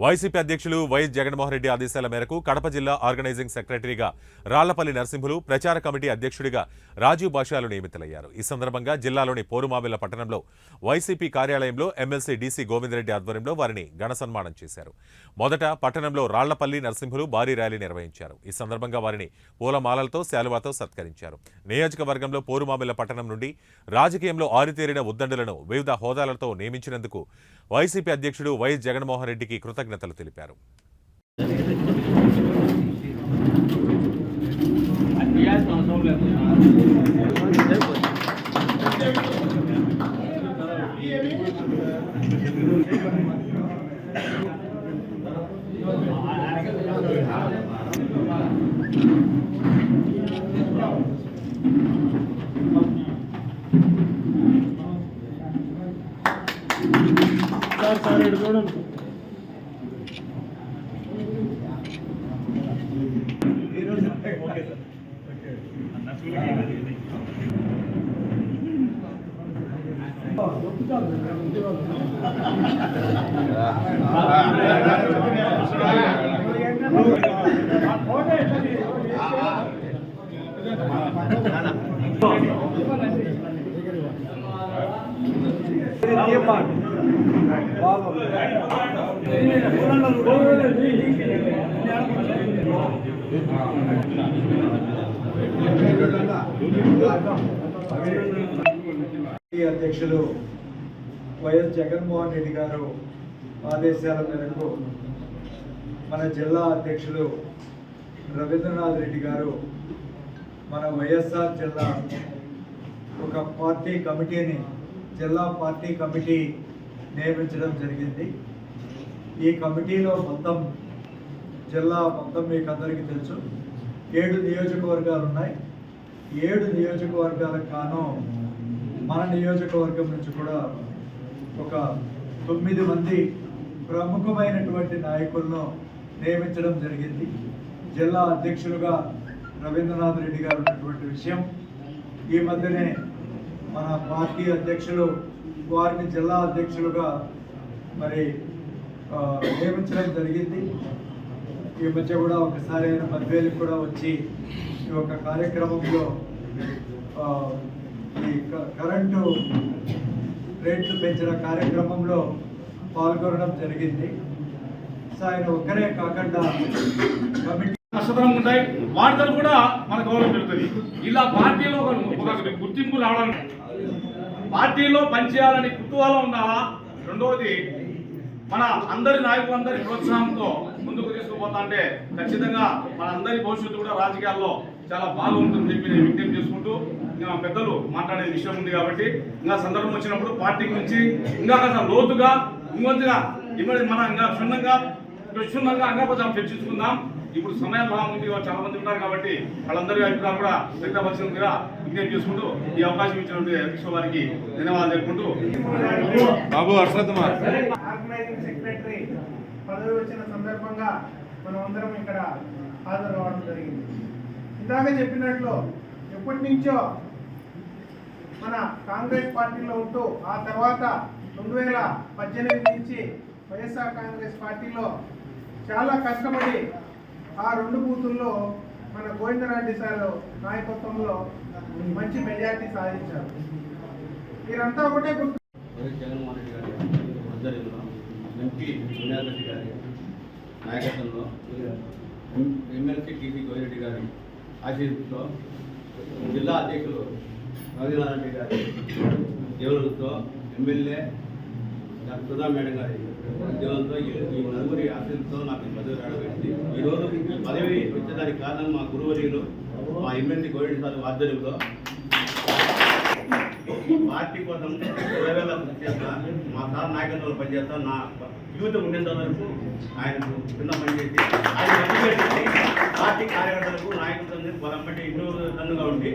YCP అధ్యక్షులు YS Jaganmohan Reddy ఆదేశాల మేరకు కడప జిల్లా ఆర్గనైజింగ్ సెక్రటరీగా రాళ్లపల్లి నరసింహులు, ప్రచార కమిటీ అధ్యక్షుడిగా రాజీవ్ భాషాలు నియమితులయ్యారు. ఈ సందర్భంగా జిల్లాలోని పోరుమామిళ్ల పట్టణంలో వైసీపీ కార్యాలయంలో ఎమ్మెల్సీ డీసీ గోవిందరెడ్డి ఆధ్వర్యంలో వారిని ఘన సన్మానం చేశారు. మొదట పట్టణంలో రాళ్లపల్లి నరసింహులు భారీ ర్యాలీ నిర్వహించారు. ఈ సందర్భంగా వారిని పూలమాలలతో శాలువాతో సత్కరించారు. నియోజకవర్గంలో పోరుమామిళ్ల పట్టణం నుండి రాజకీయంలో ఆరితేరిన ఉద్దండులను వివిధ హోదాలతో నియమించినందుకు వైసీపీ అధ్యక్షుడు వైఎస్ జగన్మోహన్ రెడ్డికి కృతజ్ఞతలు తెలిపారు. అధ్యక్షులు వైఎస్ జగన్మోహన్ రెడ్డి గారు ఆదేశాల మేరకు మన జిల్లా అధ్యక్షులు రవీంద్రనాథ్ రెడ్డి గారు మన వైఎస్ఆర్ జిల్లా ఒక పార్టీ కమిటీని జిల్లా పార్టీ కమిటీ నియమించడం జరిగింది. ఈ కమిటీలో జిల్లా మొత్తం మీకు అందరికీ తెలుసు 7 నియోజకవర్గాలు ఉన్నాయి. 7 నియోజకవర్గాలకు గాను మన నియోజకవర్గం నుంచి కూడా ఒక 9 మంది ప్రముఖమైనటువంటి నాయకులను నియమించడం జరిగింది. జిల్లా అధ్యక్షులుగా రవీంద్రనాథ్ రెడ్డి గారు ఉన్నటువంటి విషయం ఈ మధ్యనే మన పార్టీ అధ్యక్షులు వారిని జిల్లా అధ్యక్షులుగా నియమించడం జరిగింది. ఈ మధ్య కూడా ఒకసారి ఆయన మధ్యవేలికి కూడా వచ్చి ఈ యొక్క కార్యక్రమంలో ఈ కరెంటు రేట్లు పెంచిన కార్యక్రమంలో పాల్గొనడం జరిగింది. సో ఆయన ఒక్కరే కాకుండా కమిటీ ఉంటాయి, వాటితో కూడా మన గౌరవం పెరుగుతుంది. ఇలా పార్టీలో ఒక గుర్తింపు రావడానికి పార్టీలో పనిచేయాలని కుతూహలం ఉండాలా. రెండవది మన అందరి నాయకులందరి ప్రోత్సాహంతో ముందుకు తీసుకుపోతా అంటే ఖచ్చితంగా మన అందరి భవిష్యత్తు కూడా రాజకీయాల్లో చాలా బాగుంటుందని చెప్పి నేను విజ్ఞప్తి చేసుకుంటూ ఇంకా పెద్దలు మాట్లాడే విషయం ఉంది కాబట్టి ఇంకా సందర్భం వచ్చినప్పుడు పార్టీ గురించి ఇంకా కాస్త లోతుగా ఇంకొంచెంగా మన ఇంకా క్షుణ్ణంగా ఇంకా కొంచెం చర్చించుకుందాం. ఇప్పుడు సమయం బాగా ఉంది, చాలా మంది ఉన్నారు కాబట్టి వాళ్ళందరి అభిప్రాయం కూడా వ్యక్తపరిచినట్టుగా విజ్ఞప్తి చేసుకుంటూ ఈ అవకాశం ఇచ్చినటువంటి అధ్యక్ష వారికి ధన్యవాదాలు తెలుపుకుంటూ ఆర్గనైజింగ్ సెక్రటరీ పదవి వచ్చిన సందర్భంగా మనం అందరం ఇక్కడ హాజరు కావడం జరిగింది. ఇందాక చెప్పినట్లు ఎప్పటి నుంచో మన కాంగ్రెస్ పార్టీలో ఉంటూ ఆ తర్వాత 2018 నుంచి వైఎస్ఆర్ కాంగ్రెస్ పార్టీలో చాలా కష్టపడి ఆ 2 బూతుల్లో మన గోవిందరెడ్డి సార్ నాయకత్వంలో మంచి మెజార్టీ సాధించారు. మీరంతా ఒకటే జగన్మోహన్ రెడ్డి గారి ఆధ్వర్యంలో ఎంపీ రెడ్డి గారి నాయకత్వంలో ఎమ్మెల్సీ టీసీ గోవిరెడ్డి గారి ఆశీస్సుతో జిల్లా అధ్యక్షులు రవీంద్రనాథ్ రెడ్డి గారి దేవులతో ఎమ్మెల్యే డాక్టర్ సుధా మేడం గారి దేవులతో ఈ నలుగురి ఆశీస్సుతో నాకు పదవి రావడానికి ఈరోజు ఈ పదవి వచ్చేదానికి కారణం మా గురువర్యులు మా ఎమ్మెల్సీ గోవిరెడ్డి సార్ ఆధ్వర్యంలో పార్టీ కోసం 20 వేల కృషి చేస్తా, మా సార్ నాయకత్వంలో పనిచేస్తా, నా యూత్ ఉండేంత వరకు ఆయనకు కింద పనిచేసి ఆయన పార్టీ కార్యకర్తలకు నాయకులతో పొలం పట్టి 2 టన్నుగా ఉండి